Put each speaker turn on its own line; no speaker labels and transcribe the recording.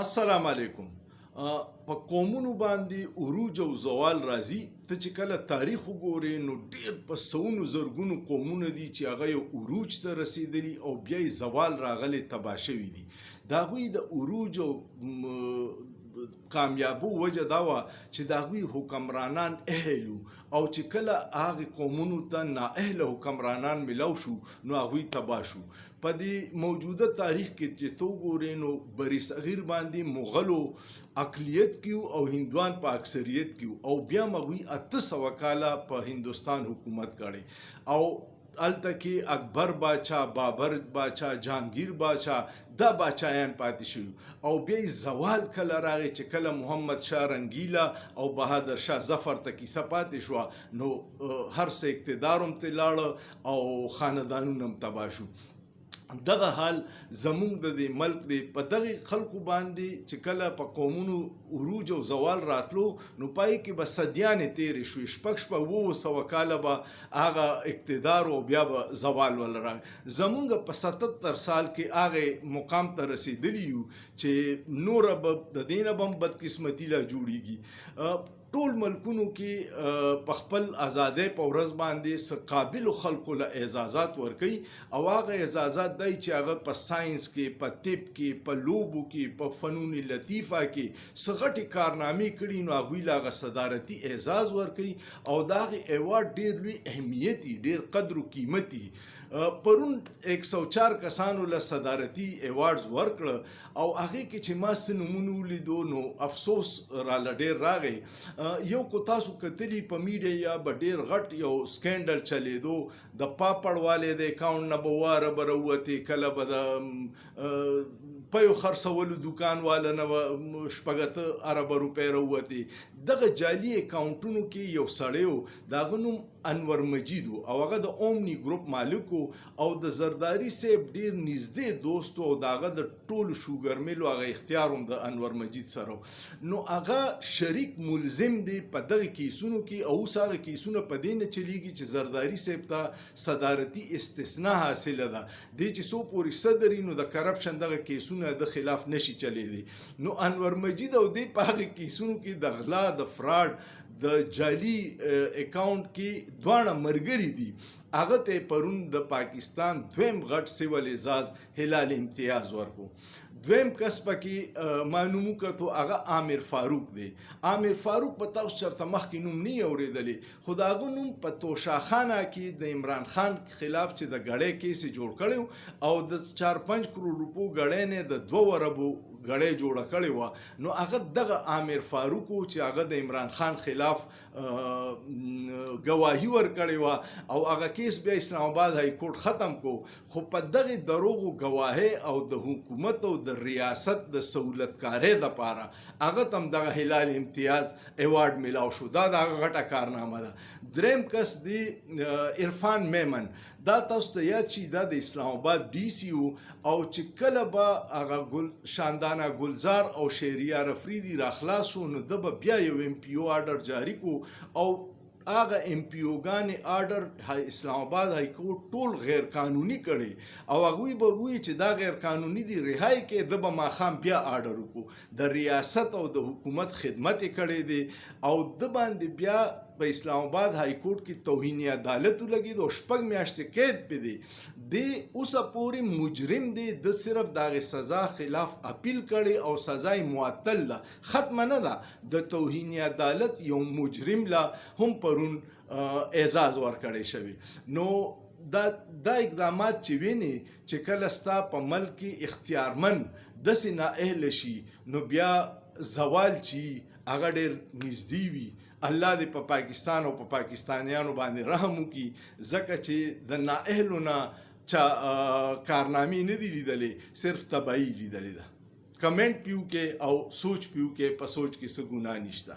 السلام علیکم. په قومونو باندې عروج او زوال راځي. ته چې کله تاریخ وګورې نو ډېر په سوونو زرګونو قومونه دي چې هغه یو عروج ته رسېدلي او بیا یې زوال راغلی تباه شوي دي. د هغوی د عروج او کامیابو وجه دا وه چې د هغوی حکمرانان اهل او چې کله هغې قومونو ته نااهله حکمرانان ملو شو نو هغوی تباه شو. په دې موجوده تاریخ کې چې ته وګورې نو بري صغیر باندې مغلو اقلیت کیو او هندوان په اکثریت کیو او بیا هغوی 800 کاله په هندوستان حکومت کړی او هلته کې اکبر باچا، بابر باچا، جهانگیر باچا دا باچایان پاتې شوي او بیا یې زوال کله راغی چې کله محمد شاه رنګیلا او بهادر شاه ظفر ته کیسه پاتې شوه نو هر څه اقتدار هم ترې لاړه او خاندانونه هم تباه شو. دغه حال زمونږ د دې ملک دی. په دغې خلکو باندې چې کله په قومونو عروج او زوال راتلو نو پای کې به صدیانې تېرې شوې، 600 کاله به هغه اقتدار او بیا به زوال ول راغی. زمونږ په 77 سال کې هغې مقام ته رسېدلي یو چې نوره به د دې نه به هم بدقسمتي لا جوړېږي. ټول ملکونو کې په خپل ازادۍ په ورځ باندې څه قابلو خلکو له اعزازات ورکوي او هغه اعزازات دی چې هغه په ساینس کې، په طب کې، په لوبو کې، په فنون لطیفه کې څه غټې کارنامې کړي نو هغوی له هغه صدارتي اعزاز ورکوي او د هغې ایوارډ ډېر لوی اهمیت وي، ډېر قدر و قیمت وي. پرون 104 کسانو له صدارتي ایوارډز ورکړه او هغې کې چې ما څه نومونه ولیدو نو افسوس راله ډېر راغی. یو کو تاسو کتلی په میډیا به ډېر غټ یو سکینډل چلیدو، د پاپړ والې د اکاونټ نه به واره به راووتې، کله به د پیو خرڅولو دوکان والا نه به 6 اربه روپۍ راووتې. دغه جعلي اکاونټونو کې یو سړی و، د هغه نوم انور مجید و او هغه د اومني ګروپ مالک و او د زرداري صاحب ډېر نږدې دوست و او د هغه د ټولو شوګر میلو هغه اختیار هم د انور مجید سره و. نو هغه شریک ملزم دی په دغه کیسونو کې او اوس هغه کیسونه په دې نه چلیږي چې زرداري صاحب ته صدارتي استثنا حاصله ده. دی چې څو پورې صدر وي نو د کرپشن دغه کیسونه د خلاف نشي چلیدی. نو انور مجید او دی په هغه کیسونو کې د غلا، د فراډ، د جعلي اکاونټ کې دواړه ملګري دي. هغه ته پرون د پاکستان دویم غټ سیول اعزاز هلال امتیاز ورکو. دویم کس پکې ما نوم وکتو هغه عامر فاروق دی. عامر فاروق په تاسو چېرته مخکې نوم نه اورېدلی خو د هغه نوم په توشاخانه کې د عمران خان خلاف چې د ګړۍ کیس یې جوړ کړی او د 4-5 کروڑ روپو ګړۍ نه د 2 اربو ګړۍ جوړه کړې وه. نو هغه دغه عامر فاروق و چې هغه د عمران خان خلاف ګواهي ورکړې وه او هغه کیس بیا اسلام آباد های کورټ ختم کو. خو په دغې دروغو ګواهۍ او د حکومت او د ریاست د سهولتکارۍ دپاره هغه ته هم دغه هلال امتیاز ایوارډ میلاو شو. دا د هغه غټه کارنامه ده. دریم کس دی عرفان میمن. دا تاسو ته یاد شي دا د اسلام آباد ډي سي و او چې کله به هغه شاندانه ګلزار او شهریار افریدي راخلاصو نو ده به بیا یو ایم پی او آرډر جاری کو او هغه ایم پی اوګانې آرډر اسلام آباد های کورټ ټول غیر قانوني کړي او هغوی به وایي چې دا غیر قانوني دي رهایی کې. ده به ماښام بیا آرډر وکړو. د ریاست او د حکومت خدمت یې کړی دی او ده باندې بیا په اسلام آباد های کورټ کې توهین عدالت ولګېد او 6 میاشتې قید پې دی. دی اوسه پورې مجرم دی. د صرف د هغې سزا خلاف اپیل کړی او سزا یې معطل ده، ختمه نه ده. د توهین عدالت یو مجرم لا هم پرون اعزاز ورکړی شوی. نو دا اقدامات چې ویني چې کله ستا په ملک کې اختیارمن داسې نااهله شي نو بیا زوال چې هغه ډېر نږدې وي. الله دې په پاکستان او په پاکستانیانو باندې رحم وکړي ځکه چې د نااهلو نه چا کارنامې نه دي لیدلې، صرف تباهي لیدلې ده. کمنټ پیو کې او سوچ پیو کې په سوچ کې څه ګناه نشته.